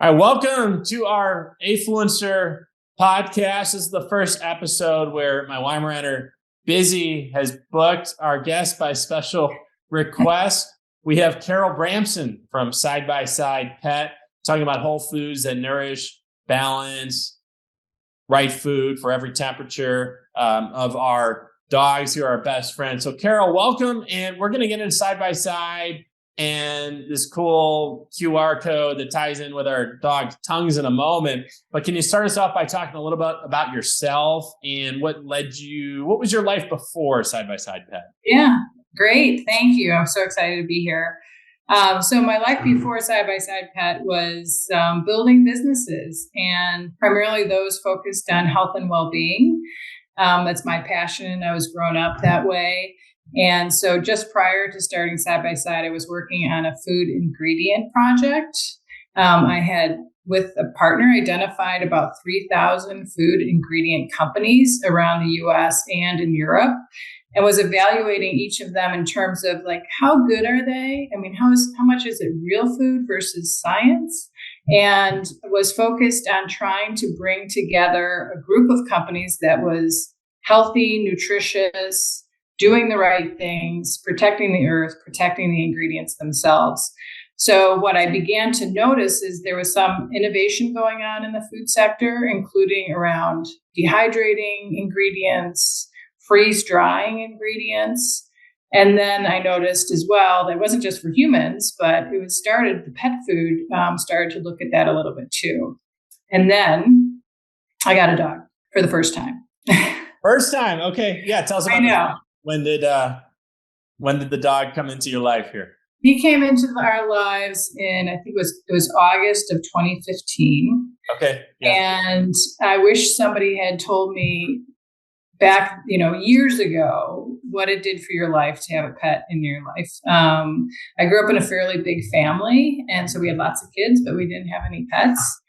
All right, welcome to our Afluencer podcast. This is the first episode where my Weimaraner Busy has booked our guest by special request. We have Carol Bramson from Side by Side Pet talking about whole foods that nourish, balance, right food for every temperature of our dogs who are our best friends. So Carol, welcome. And we're going to get into Side by Side and this cool QR code that ties in with our dog's tongues in a moment. But can you start us off by talking a little bit about yourself and what was your life before Side by Side Pet? Yeah, great. Thank you. I'm so excited to be here. So my life before Side by Side Pet was building businesses, and primarily those focused on health and well-being. That's my passion. I was grown up that way. And so just prior to starting Side by Side, I was working on a food ingredient project. I had, with a partner, identified about 3,000 food ingredient companies around the US and in Europe, and was evaluating each of them in terms of like, how good are they? I mean, how much is it real food versus science? And was focused on trying to bring together a group of companies that was healthy, nutritious, doing the right things, protecting the earth, protecting the ingredients themselves. So what I began to notice is there was some innovation going on in the food sector, including around dehydrating ingredients, freeze drying ingredients. And then I noticed as well, that it wasn't just for humans, but the pet food started to look at that a little bit too. And then I got a dog for the first time. First time. Okay. Yeah. Tell us about I know. When did the dog come into your life here? He came into our lives in, I think it was August of 2015. Okay. Yeah. And I wish somebody had told me back, years ago, what it did for your life to have a pet in your life. I grew up in a fairly big family, and so we had lots of kids, but we didn't have any pets.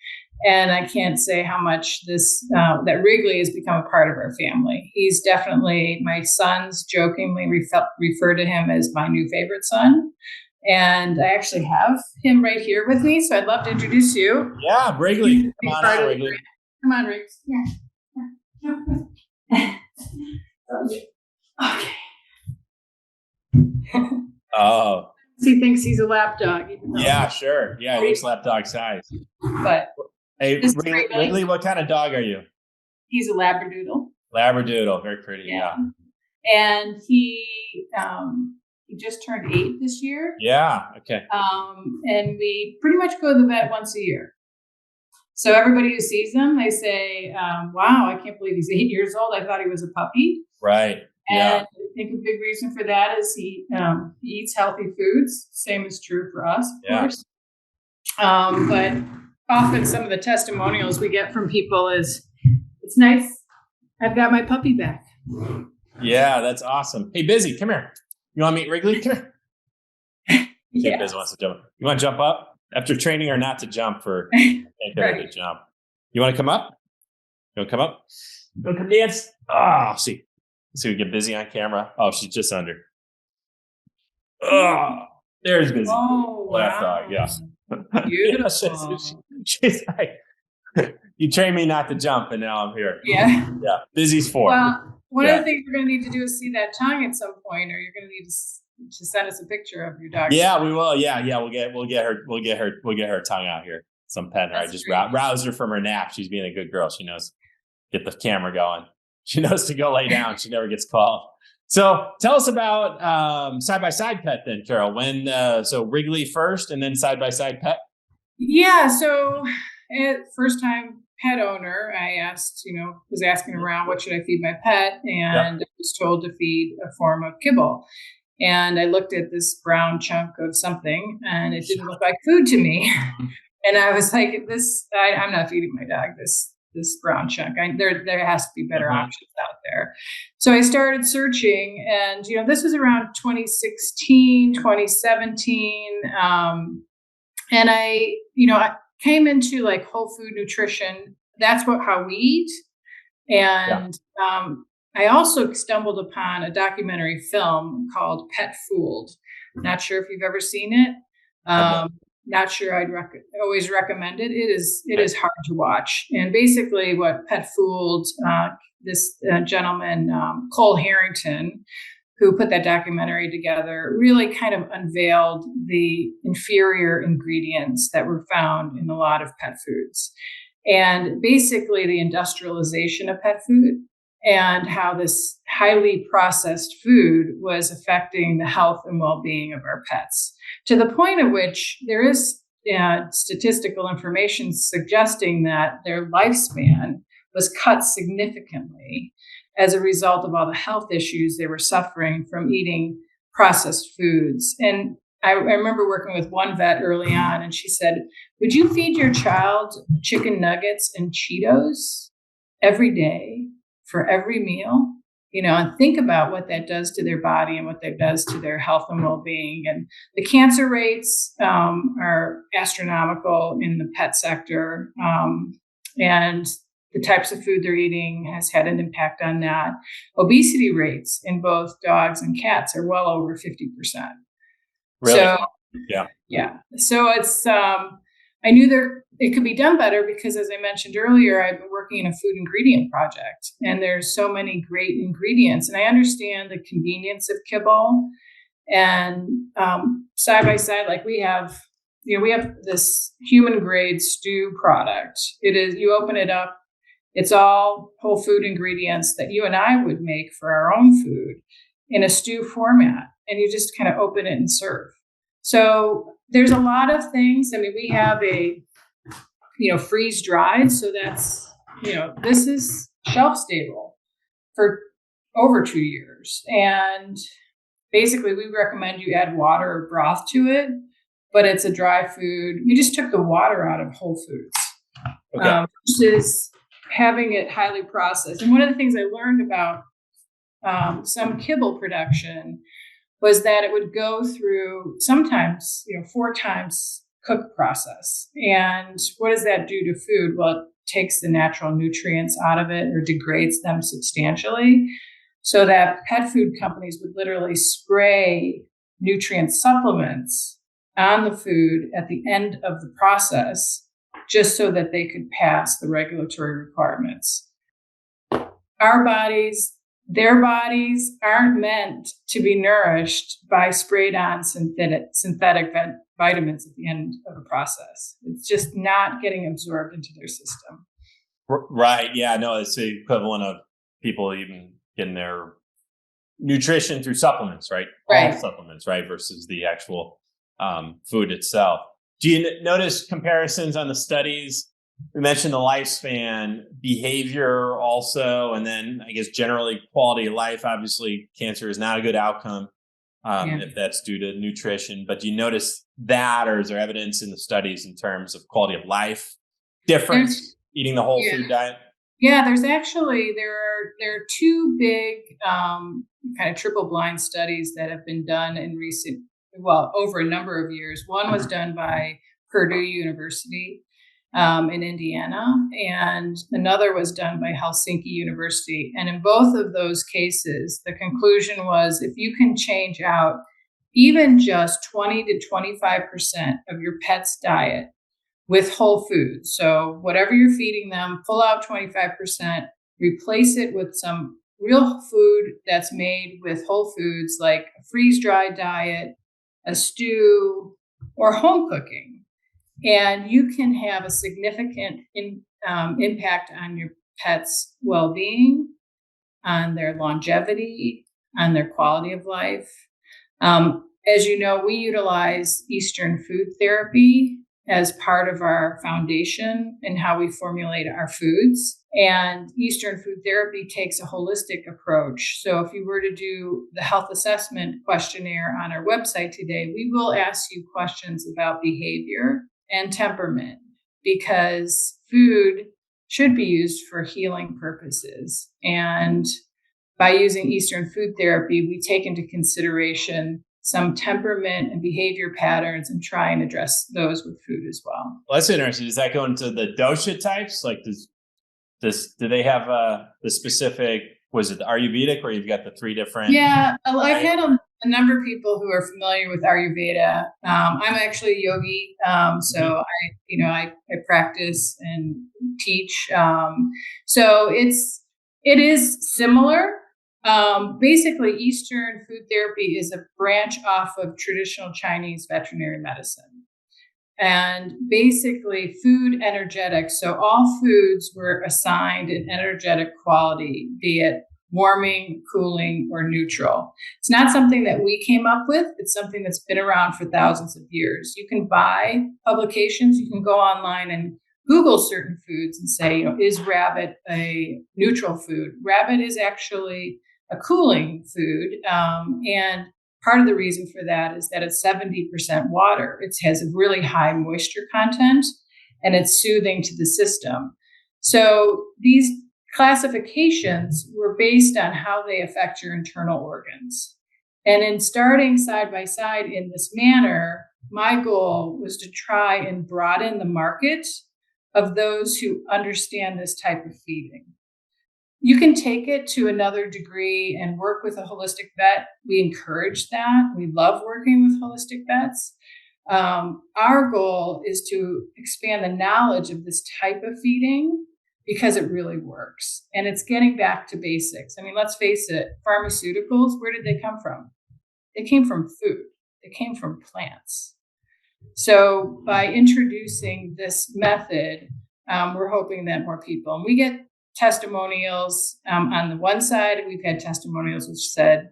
And I can't say how much that Wrigley has become a part of our family. He's definitely, my sons jokingly refer to him as my new favorite son. And I actually have him right here with me. So I'd love to introduce you. Yeah, Wrigley. Come on out, Wrigley. Come on, Riggs. Yeah. Okay. Oh. He thinks he's a lap dog. Yeah, sure. Yeah, he looks lap dog size. But hey, Wrigley, what kind of dog are you? He's a Labradoodle. Labradoodle, very pretty. Yeah. And he just turned 8 this year. Yeah. Okay. And we pretty much go to the vet once a year. So everybody who sees him, they say, "Wow, I can't believe he's 8 years old. I thought he was a puppy." Right. And I think a big reason for that is he eats healthy foods. Same is true for us, of course. But often some of the testimonials we get from people is, "It's nice. I've got my puppy back." Yeah, that's awesome. Hey, Busy, come here. You want to meet Wrigley? Come here. Yeah. Busy wants to jump. You want to jump up? After training her not to jump for Right. jump. You want to come up? You want to come up? You want to come dance? Oh, see. So we get Busy on camera. Oh, she's just under. Oh, there's Busy. Oh, Lap wow. dog, yeah. Beautiful. She's like, you trained me not to jump, and now I'm here. Yeah. Yeah. Busy's 4. Well, one of the things we're going to need to do is see that tongue at some point, or you're going to need to send us a picture of your dog. Yeah, we will. Yeah. We'll get her tongue out here. Some pet her. I just roused her from her nap. She's being a good girl. She knows. Get the camera going. She knows to go lay down. She never gets called. So tell us about Side by Side Pet then, Carol. When so Wrigley first, and then Side by Side Pet. Yeah. So first time pet owner, I asked, was asking around, what should I feed my pet? And I was told to feed a form of kibble. And I looked at this brown chunk of something, and it didn't look like food to me. And I was like, I'm not feeding my dog this brown chunk. There has to be better options out there. So I started searching, and, this was around 2016, 2017. And I came into like whole food nutrition. That's how we eat. And I also stumbled upon a documentary film called Pet Fooled. Not sure if you've ever seen it. not sure I'd always recommend it. It is hard to watch. And basically, what Pet Fooled, this gentleman Cole Harrington, who put that documentary together, really kind of unveiled the inferior ingredients that were found in a lot of pet foods, and basically the industrialization of pet food, and how this highly processed food was affecting the health and well-being of our pets, to the point at which there is statistical information suggesting that their lifespan was cut significantly as a result of all the health issues they were suffering from eating processed foods. And I remember working with one vet early on, and she said, would you feed your child chicken nuggets and Cheetos every day for every meal? And think about what that does to their body and what that does to their health and well-being. And the cancer rates are astronomical in the pet sector. And the types of food they're eating has had an impact on that. Obesity rates in both dogs and cats are well over 50%. Really? So, yeah. Yeah. So it's, I knew it could be done better because, as I mentioned earlier, I've been working in a food ingredient project, and there's so many great ingredients. And I understand the convenience of kibble, and side by side, like we have this human grade stew product. It is, you open it up, it's all whole food ingredients that you and I would make for our own food in a stew format, and you just kind of open it and serve. So there's a lot of things. I mean, we have a, freeze dried. So that's, this is shelf stable for over 2 years. And basically we recommend you add water or broth to it, but it's a dry food. We just took the water out of Whole Foods, versus having it highly processed. And one of the things I learned about some kibble production was that it would go through sometimes, 4 times cook process. And what does that do to food? Well, it takes the natural nutrients out of it or degrades them substantially, so that pet food companies would literally spray nutrient supplements on the food at the end of the process, just so that they could pass the regulatory requirements. Our bodies, their bodies aren't meant to be nourished by sprayed on synthetic vitamins at the end of a process. It's just not getting absorbed into their system. Right. Yeah, no, it's the equivalent of people even getting their nutrition through supplements, right? Right. All supplements, right? Versus the actual food itself. Do you notice comparisons on the studies? We mentioned the lifespan, behavior also, and then I guess generally quality of life. Obviously, cancer is not a good outcome if that's due to nutrition. But do you notice that, or is there evidence in the studies in terms of quality of life difference eating the whole food diet? Yeah, there's actually there are 2 big kind of triple blind studies that have been done in over a number of years. One was done by Purdue University in Indiana, and another was done by Helsinki University. And in both of those cases, the conclusion was if you can change out even just 20 to 25% of your pet's diet with whole foods, so whatever you're feeding them, pull out 25%, replace it with some real food that's made with whole foods, like a freeze-dried diet, a stew, or home cooking. And you can have a significant impact on your pet's well-being, on their longevity, on their quality of life. As you know, we utilize Eastern food therapy as part of our foundation in how we formulate our foods. And Eastern food therapy takes a holistic approach. So if you were to do the health assessment questionnaire on our website today, we will ask you questions about behavior and temperament, because food should be used for healing purposes. And by using Eastern food therapy, we take into consideration some temperament and behavior patterns and try and address those with food as well. Well, that's interesting. Does that go into the dosha types? Like, do they have the specific, was it the Ayurvedic, where you've got the 3 different? Yeah, I had a a number of people who are familiar with Ayurveda. I'm actually a yogi, so I practice and teach. So it is similar. Basically, Eastern food therapy is a branch off of traditional Chinese veterinary medicine. And basically, food energetics. So all foods were assigned an energetic quality, be it warming, cooling, or neutral. It's not something that we came up with. It's something that's been around for thousands of years. You can buy publications. You can go online and Google certain foods and say, is rabbit a neutral food? Rabbit is actually a cooling food. And part of the reason for that is that it's 70% water. It has a really high moisture content and it's soothing to the system. So these classifications were based on how they affect your internal organs. And in starting side by side in this manner, my goal was to try and broaden the market of those who understand this type of feeding. You can take it to another degree and work with a holistic vet. We encourage that. We love working with holistic vets. Our goal is to expand the knowledge of this type of feeding because it really works. And it's getting back to basics. I mean, let's face it, pharmaceuticals, where did they come from? They came from food. They came from plants. So by introducing this method, we're hoping that more people, and we get testimonials. On the one side, we've had testimonials which said,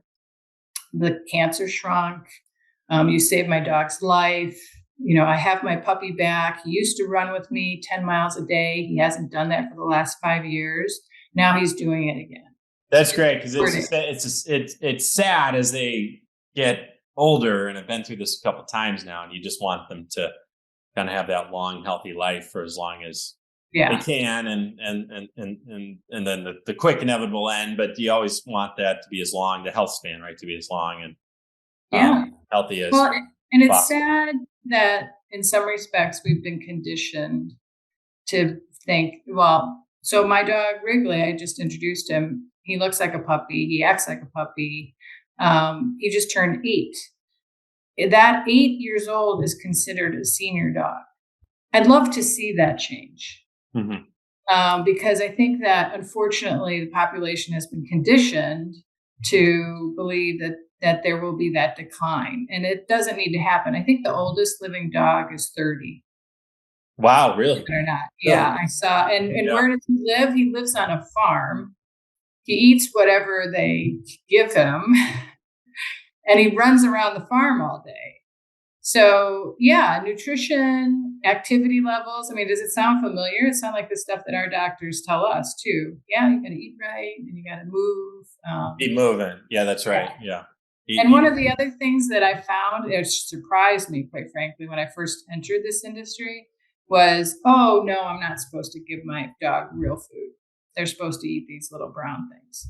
the cancer shrunk, you saved my dog's life. I have my puppy back. He used to run with me 10 miles a day. He hasn't done that for the last 5 years. Now he's doing it again. That's great because it's sad as they get older and have been through this a couple of times now, and you just want them to kind of have that long, healthy life for as long as they can, and then the quick inevitable end. But you always want that to be as long, the health span, right, to be as long and healthy as well. And it's possible. sad that in some respects we've been conditioned to think, well, so my dog Wrigley, I just introduced him. He looks like a puppy. He acts like a puppy. He just turned 8. That 8 years old is considered a senior dog. I'd love to see that change. Because I think that unfortunately the population has been conditioned to believe that there will be that decline, and it doesn't need to happen. I think the oldest living dog is 30. Wow, really? Or not? Yeah, I saw. And where does he live? He lives on a farm. He eats whatever they give him, and he runs around the farm all day. So nutrition, activity levels. I mean, does it sound familiar? It sounds like the stuff that our doctors tell us too. Yeah, you got to eat right and you got to move. Keep moving. Yeah, that's right. Yeah. And one of the other things that I found, it surprised me, quite frankly, when I first entered this industry was, oh no, I'm not supposed to give my dog real food. They're supposed to eat these little brown things.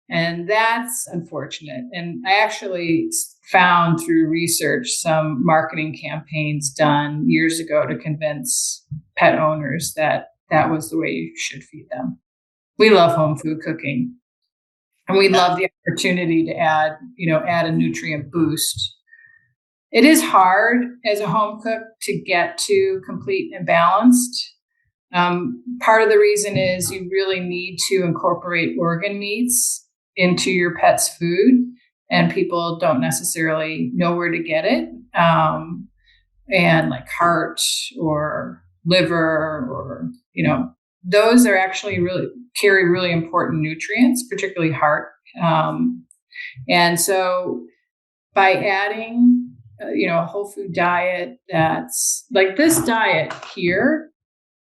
And that's unfortunate. And I actually found through research some marketing campaigns done years ago to convince pet owners that that was the way you should feed them. We love home food cooking. And we love the opportunity to add a nutrient boost. It is hard as a home cook to get to complete and balanced. Part of the reason is you really need to incorporate organ meats into your pet's food, and people don't necessarily know where to get it. And like heart or liver or, those are actually carry really important nutrients, particularly heart. And so by adding, a whole food diet that's like this diet here,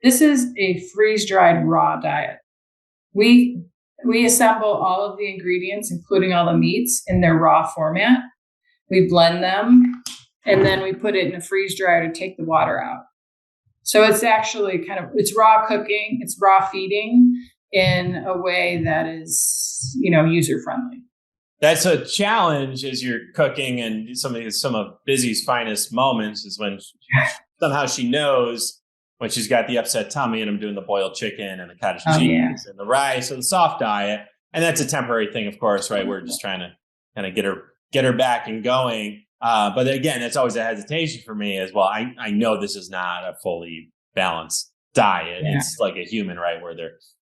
this is a freeze-dried raw diet. We assemble all of the ingredients, including all the meats, in their raw format. We blend them, and then we put it in a freeze dryer to take the water out. So it's actually it's raw cooking, it's raw feeding in a way that is, user-friendly. That's a challenge as you're cooking, and some of Busy's finest moments is when somehow she knows when she's got the upset tummy and I'm doing the boiled chicken and the cottage cheese and the rice or the soft diet. And that's a temporary thing, of course, right? We're just trying to kind of get her get her back and going. But again, that's always a hesitation for me as well. I know this is not a fully balanced diet. Yeah. It's like a human, right? Where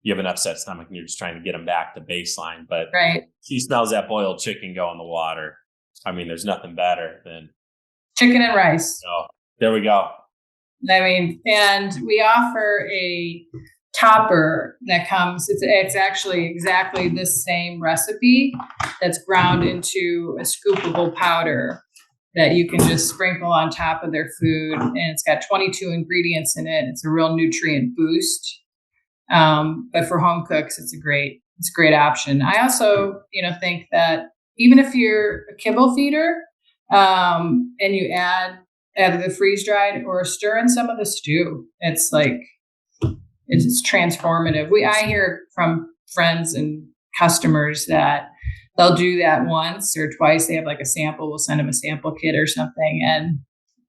you have an upset stomach and you're just trying to get them back to baseline. But Right. she smells that boiled chicken go in the water. I mean, there's nothing better than chicken and rice. Oh, there we go. I mean, and we offer a topper that comes, it's actually exactly the same recipe that's ground into a scoopable powder that you can just sprinkle on top of their food. And it's got 22 ingredients in it. It's a real nutrient boost. But for home cooks, it's a great option. I also, think that even if you're a kibble feeder, and you add the freeze dried or stir in some of the stew, it's transformative. I hear from friends and customers that they'll do that once or twice. They have like a sample. We'll send them a sample kit or something.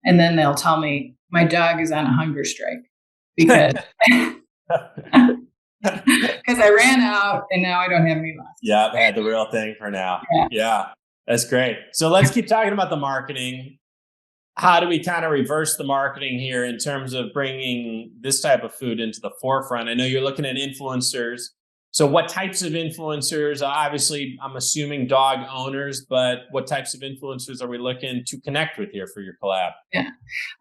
And then they'll tell me my dog is on a hunger strike because I ran out and now I don't have any left. Yeah, I had the real thing for now. Yeah, that's great. So let's keep talking about the marketing. How do we kind of reverse the marketing here in terms of bringing this type of food into the forefront? I know you're looking at influencers. So what types of influencers? Obviously, I'm assuming dog owners, but what types of influencers are we looking to connect with here for your collab? Yeah.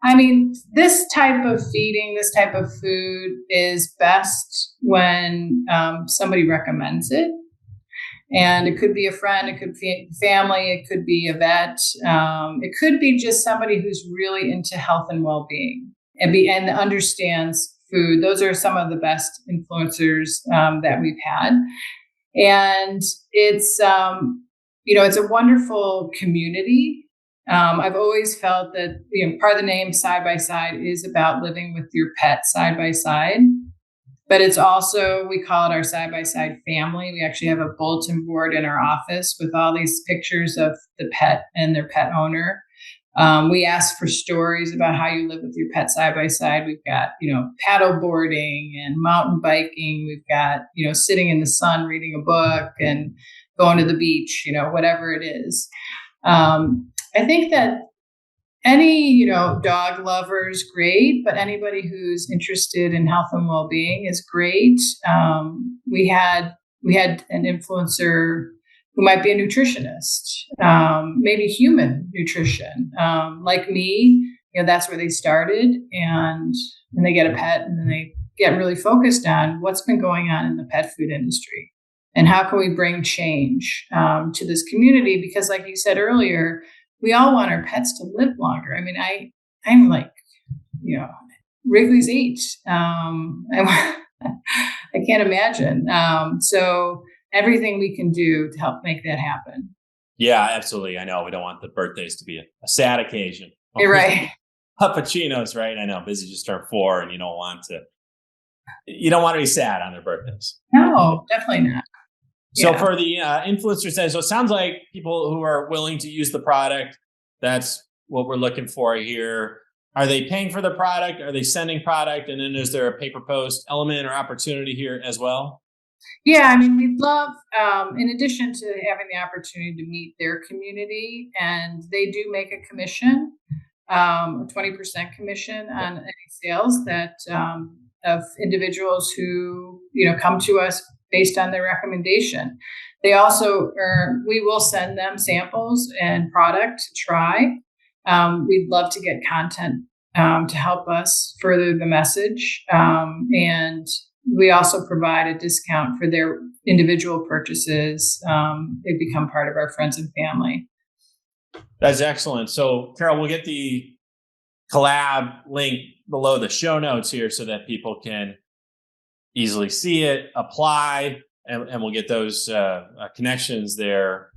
I mean, this type of feeding, this type of food is best when somebody recommends it. And it could be a friend, it could be family, it could be a vet. It could be just somebody who's really into health and well-being and understands food. Those are some of the best influencers that we've had. And it's, it's a wonderful community. I've always felt that, part of the name Side by Side is about living with your pet side by side. But it's also, we call it our side by side family. We actually have a bulletin board in our office with all these pictures of the pet and their pet owner. We ask for stories about how you live with your pet side by side. We've got, paddle boarding and mountain biking. We've got, sitting in the sun, reading a book and going to the beach, whatever it is. I think that any, dog lover is great, but anybody who's interested in health and well-being is great. We had an influencer who might be a nutritionist, maybe human nutrition, like me. That's where they started, and then they get a pet, and then they get really focused on what's been going on in the pet food industry and how can we bring change to this community? Because, like you said earlier, we all want our pets to live longer. I mean, I'm like, Wrigley's 8. I can't imagine. So everything we can do to help make that happen. Yeah, absolutely. I know we don't want the birthdays to be a sad occasion. You're right. Puppuccinos, right? I know Busy just turned 4 and you don't want to be sad on their birthdays. No, definitely not. So for the influencer says, so it sounds like people who are willing to use the product, that's what we're looking for here. Are they paying for the product? Are they sending product? And then is there a pay per post element or opportunity here as well? Yeah, I mean, we'd love, in addition to having the opportunity to meet their community, and they do make a commission, a 20% commission on any sales that of individuals who, come to us based on their recommendation. They also we will send them samples and product to try. We'd love to get content to help us further the message. And we also provide a discount for their individual purchases. They become part of our friends and family. That's excellent. So, Carol, we'll get the collab link below the show notes here so that people can easily see it, apply, and we'll get those connections there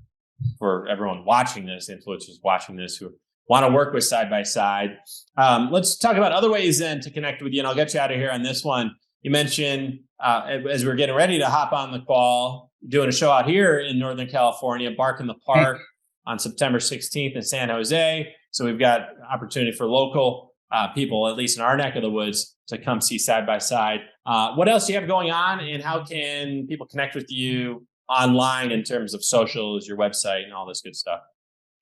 for everyone watching this, influencers watching this who want to work with Side by Side. Let's talk about other ways then to connect with you, and I'll get you out of here on this one. You mentioned as we're getting ready to hop on the call, doing a show out here in Northern California, Bark in the Park on September 16th in San Jose. So we've got opportunity for local people, at least in our neck of the woods, to come see Side by Side. What else do you have going on, and how can people connect with you online in terms of socials, your website, and all this good stuff?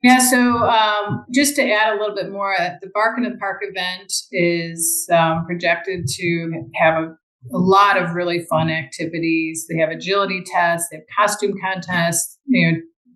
Yeah, so just to add a little bit more, the Bark in the Park event is projected to have a lot of really fun activities. They have agility tests, they have costume contests.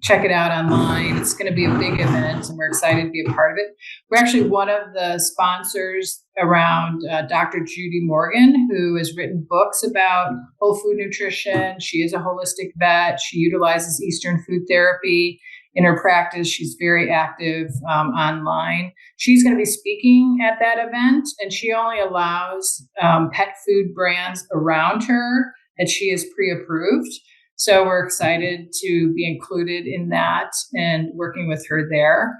Check it out online. It's going to be a big event, and we're excited to be a part of it. We're actually one of the sponsors around Dr. Judy Morgan, who has written books about whole food nutrition. She is a holistic vet. She utilizes Eastern food therapy in her practice. She's very active online. She's going to be speaking at that event, and she only allows pet food brands around her that she is pre-approved. So we're excited to be included in that and working with her there.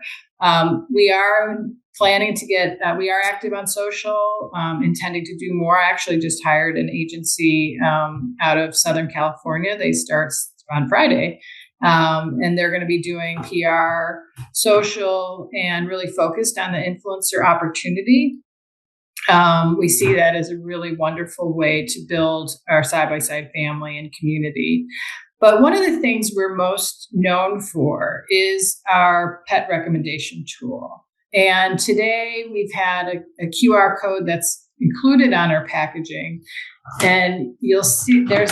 We are planning to we are active on social, intending to do more. I actually just hired an agency out of Southern California. They start on Friday. And they're going to be doing PR, social, and really focused on the influencer opportunity. We see that as a really wonderful way to build our side-by-side family and community. But one of the things we're most known for is our pet recommendation tool. And today we've had a QR code that's included on our packaging. And you'll see you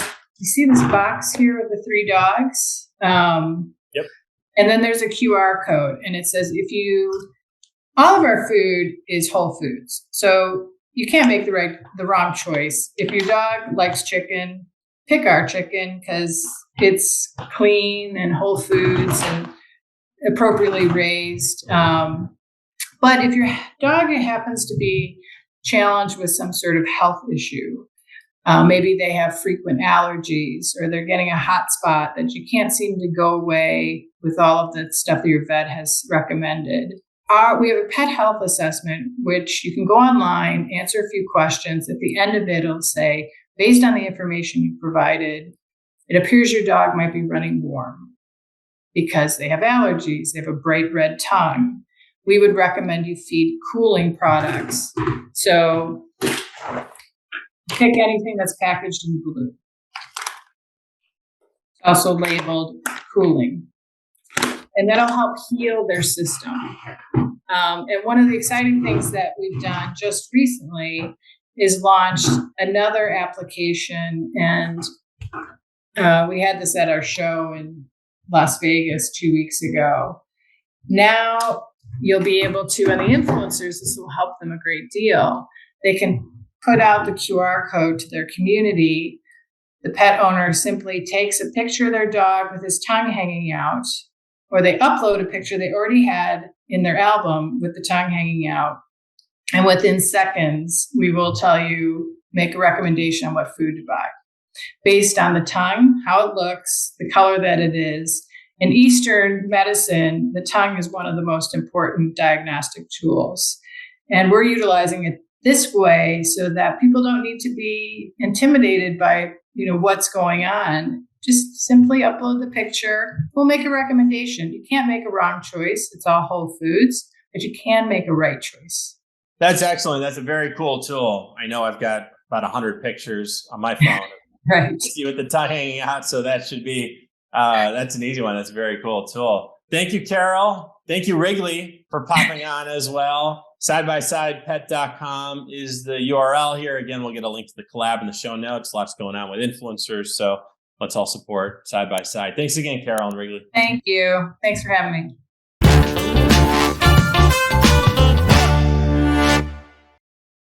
see this box here with the 3 dogs? Yep. And then there's a QR code, and it says all of our food is whole foods. So you can't make the wrong choice. If your dog likes chicken, pick our chicken because it's clean and whole foods and appropriately raised. But if your dog happens to be challenged with some sort of health issue, maybe they have frequent allergies or they're getting a hot spot that you can't seem to go away with all of the stuff that your vet has recommended. We have a pet health assessment, which you can go online, answer a few questions. At the end of it, it'll say, based on the information you provided, it appears your dog might be running warm because they have allergies. They have a bright red tongue. We would recommend you feed cooling products. So pick anything that's packaged in blue. Also labeled cooling. And that'll help heal their system. And one of the exciting things that we've done just recently is launched another application. And we had this at our show in Las Vegas 2 weeks ago. Now you'll be able to, and the influencers, this will help them a great deal. They can put out the QR code to their community. The pet owner simply takes a picture of their dog with his tongue hanging out, or they upload a picture they already had in their album with the tongue hanging out. And within seconds, we will tell you, make a recommendation on what food to buy based on the tongue, how it looks, the color that it is. In Eastern medicine, the tongue is one of the most important diagnostic tools. And we're utilizing it this way so that people don't need to be intimidated by, what's going on. Just simply upload the picture. We'll make a recommendation. You can't make a wrong choice. It's all whole foods, but you can make a right choice. That's excellent. That's a very cool tool. I know I've got about 100 pictures on my phone. Right. See with the tongue hanging out. So that should be, that's an easy one. That's a very cool tool. Thank you, Carol. Thank you, Wrigley, for popping on as well. Sidebysidepet.com is the URL here. Again, we'll get a link to the collab in the show notes. Lots going on with influencers. So let's all support Side by Side. Thanks again, Carol and Wrigley. Thank you. Thanks for having me.